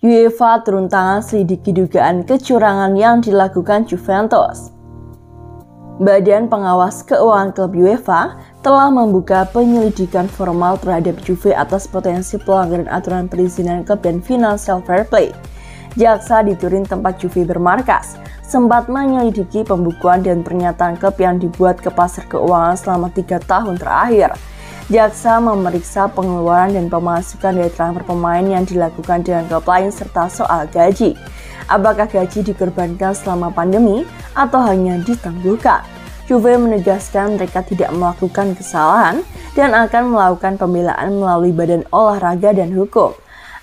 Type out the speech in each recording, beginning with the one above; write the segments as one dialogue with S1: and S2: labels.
S1: UEFA turun tangan selidiki dugaan kecurangan yang dilakukan Juventus. Badan Pengawas Keuangan klub UEFA telah membuka penyelidikan formal terhadap Juve atas potensi pelanggaran aturan perizinan klub dan financial fair play. Jaksa di Turin tempat Juve bermarkas sempat menyelidiki pembukuan dan pernyataan klub yang dibuat ke pasar keuangan selama 3 tahun terakhir. Jaksa memeriksa pengeluaran dan pemasukan dari transfer pemain yang dilakukan dengan klub lain serta soal gaji. Apakah gaji dikorbankan selama pandemi atau hanya ditangguhkan? Juve menegaskan mereka tidak melakukan kesalahan dan akan melakukan pembelaan melalui Badan Olahraga dan Hukum.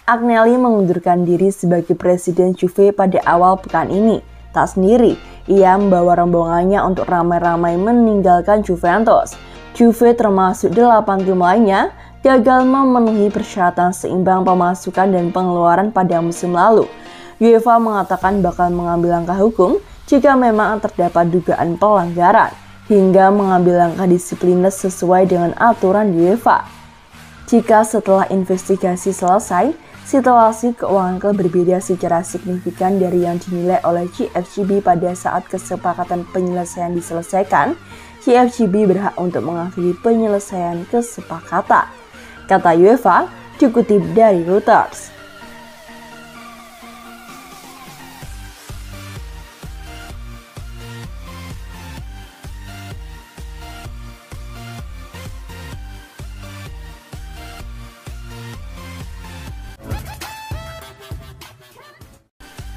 S1: Agnelli mengundurkan diri sebagai presiden Juve pada awal pekan ini. Tak sendiri, ia membawa rombongannya untuk ramai-ramai meninggalkan Juventus. Juve termasuk 8 tim lainnya gagal memenuhi persyaratan seimbang pemasukan dan pengeluaran pada musim lalu. UEFA mengatakan bakal mengambil langkah hukum jika memang terdapat dugaan pelanggaran, hingga mengambil langkah disipliner sesuai dengan aturan UEFA. Jika setelah investigasi selesai, situasi keuangan klub berbeda secara signifikan dari yang dinilai oleh CFCB pada saat kesepakatan penyelesaian diselesaikan, CFCB berhak untuk mengakhiri penyelesaian kesepakatan, kata UEFA dikutip dari Reuters.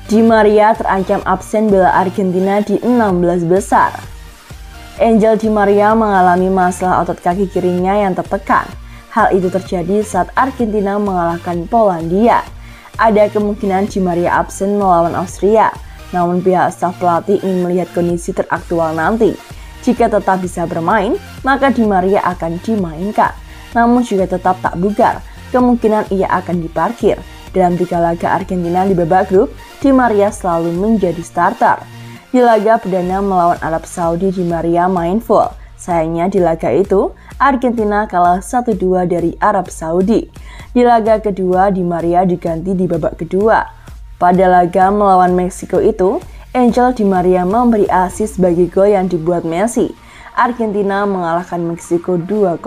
S1: Di Maria terancam absen bela Argentina di 16 besar. Angel Di Maria mengalami masalah otot kaki kirinya yang tertekan. Hal itu terjadi saat Argentina mengalahkan Polandia. Ada kemungkinan Di Maria absen melawan Austria, namun pihak staf pelatih ingin melihat kondisi teraktual nanti. Jika tetap bisa bermain, maka Di Maria akan dimainkan. Namun jika tetap tak bugar, kemungkinan ia akan diparkir. Dalam 3 laga Argentina di babak grup, Di Maria selalu menjadi starter. Di laga perdana melawan Arab Saudi, Di Maria main full. Sayangnya di laga itu, Argentina kalah 1-2 dari Arab Saudi. Di laga kedua, Di Maria diganti di babak kedua. Pada laga melawan Meksiko itu, Angel Di Maria memberi assist bagi gol yang dibuat Messi. Argentina mengalahkan Meksiko 2-0.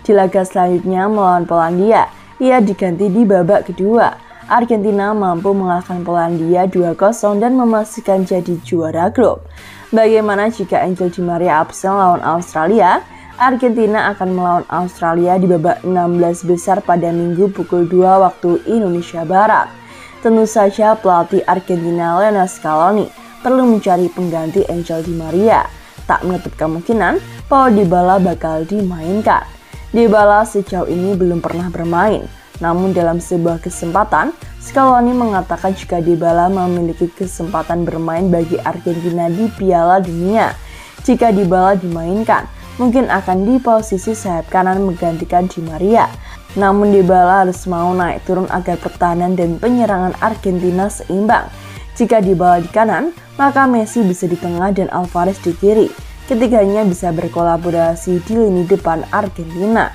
S1: Di laga selanjutnya melawan Polandia, ia diganti di babak kedua. Argentina mampu mengalahkan Polandia 2-0 dan memastikan jadi juara grup. Bagaimana jika Angel Di Maria absen lawan Australia? Argentina akan melawan Australia di babak 16 besar pada Minggu pukul 2 waktu Indonesia Barat. Tentu saja pelatih Argentina Lionel Scaloni perlu mencari pengganti Angel Di Maria. Tak menutup kemungkinan Paul Dybala bakal dimainkan. Dybala sejauh ini belum pernah bermain. Namun dalam sebuah kesempatan, Scaloni mengatakan jika Dybala memiliki kesempatan bermain bagi Argentina di Piala Dunia. Jika Dybala dimainkan, mungkin akan di posisi sayap kanan menggantikan Di Maria. Namun Dybala harus mau naik turun agar pertahanan dan penyerangan Argentina seimbang. Jika Dybala di kanan, maka Messi bisa di tengah dan Alvarez di kiri. Ketiganya bisa berkolaborasi di lini depan Argentina.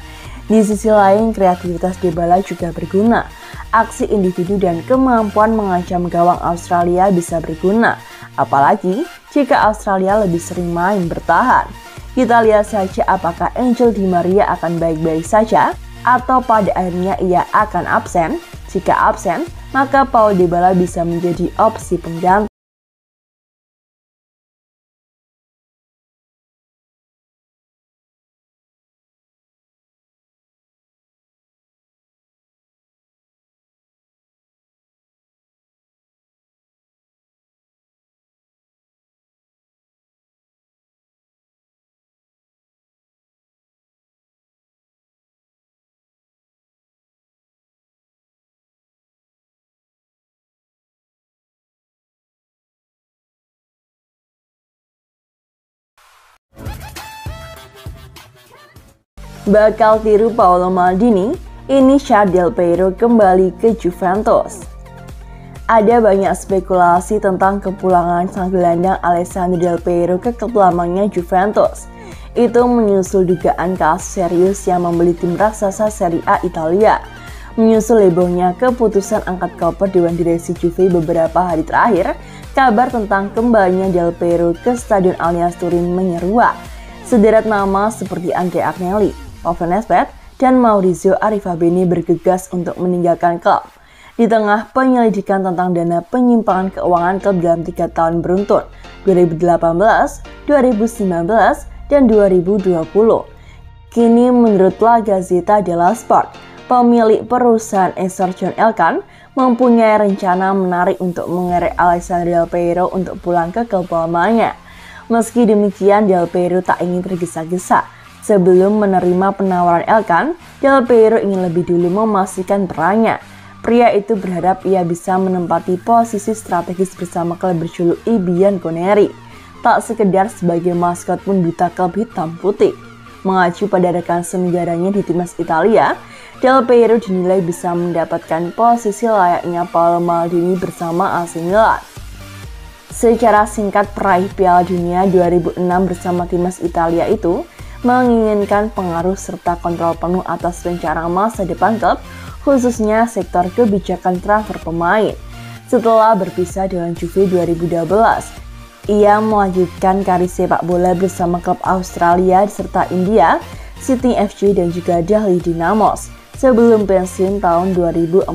S1: Di sisi lain, kreativitas Dybala juga berguna. Aksi individu dan kemampuan mengancam gawang Australia bisa berguna, apalagi jika Australia lebih sering main bertahan. Kita lihat saja apakah Angel Di Maria akan baik-baik saja atau pada akhirnya ia akan absen. Jika absen, maka Paul Dybala bisa menjadi opsi pengganti. Bakal tiru Paolo Maldini, Inicea Del Piero kembali ke Juventus. Ada banyak spekulasi tentang kepulangan sang gelandang Alessandro Del Piero ke klub lamanya Juventus. Itu menyusul dugaan kasus serius yang membeli tim raksasa Serie A Italia. Menyusul hebohnya keputusan angkat koper Dewan Direksi Juve beberapa hari terakhir, kabar tentang kembalinya Del Piero ke Stadion Allianz Turin menyeruak. Sederet nama seperti Andrea Agnelli, Pavel Nedved, dan Maurizio Arrivabene bergegas untuk meninggalkan klub. Di tengah penyelidikan tentang dana penyimpangan keuangan klub dalam 3 tahun beruntun 2018, 2019, dan 2020. Kini menurut La Gazzetta dello Sport, pemilik perusahaan Esser John Elkann mempunyai rencana menarik untuk mengerek Alessandro Del Piero untuk pulang ke klub lamanya. Meski demikian, Del Piero tak ingin tergesa-gesa. Sebelum menerima penawaran Elkann, Del Piero ingin lebih dulu memastikan perannya. Pria itu berharap ia bisa menempati posisi strategis bersama klub berjuluk I Bianconeri. Tak sekedar sebagai maskot pun duta klub hitam putih. Mengacu pada rekan senegaranya di timnas Italia, Del Piero dinilai bisa mendapatkan posisi layaknya Paolo Maldini bersama AC Milan. Secara singkat, peraih Piala Dunia 2006 bersama timnas Italia itu menginginkan pengaruh serta kontrol penuh atas rencana masa depan klub, khususnya sektor kebijakan transfer pemain. Setelah berpisah dengan Juve 2012, ia melanjutkan karir sepak bola bersama klub Australia serta India, Sydney FC dan juga Delhi Dynamos sebelum pensiun tahun 2014.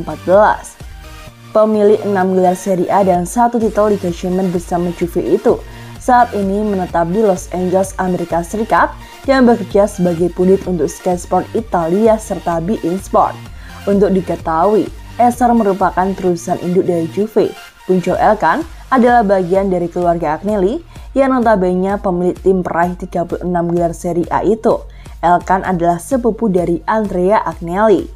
S1: Pemilik 6 gelar Serie A dan 1 titel Liga Champions bersama Juve itu saat ini menetap di Los Angeles, Amerika Serikat dan bekerja sebagai pundit untuk Sky Sport Italia serta beIN Sport. Untuk diketahui, Esser merupakan perusahaan induk dari Juve. Punco Elkann adalah bagian dari keluarga Agnelli yang notabene pemilik tim peraih 36 gelar Serie A itu. Elkann adalah sepupu dari Andrea Agnelli.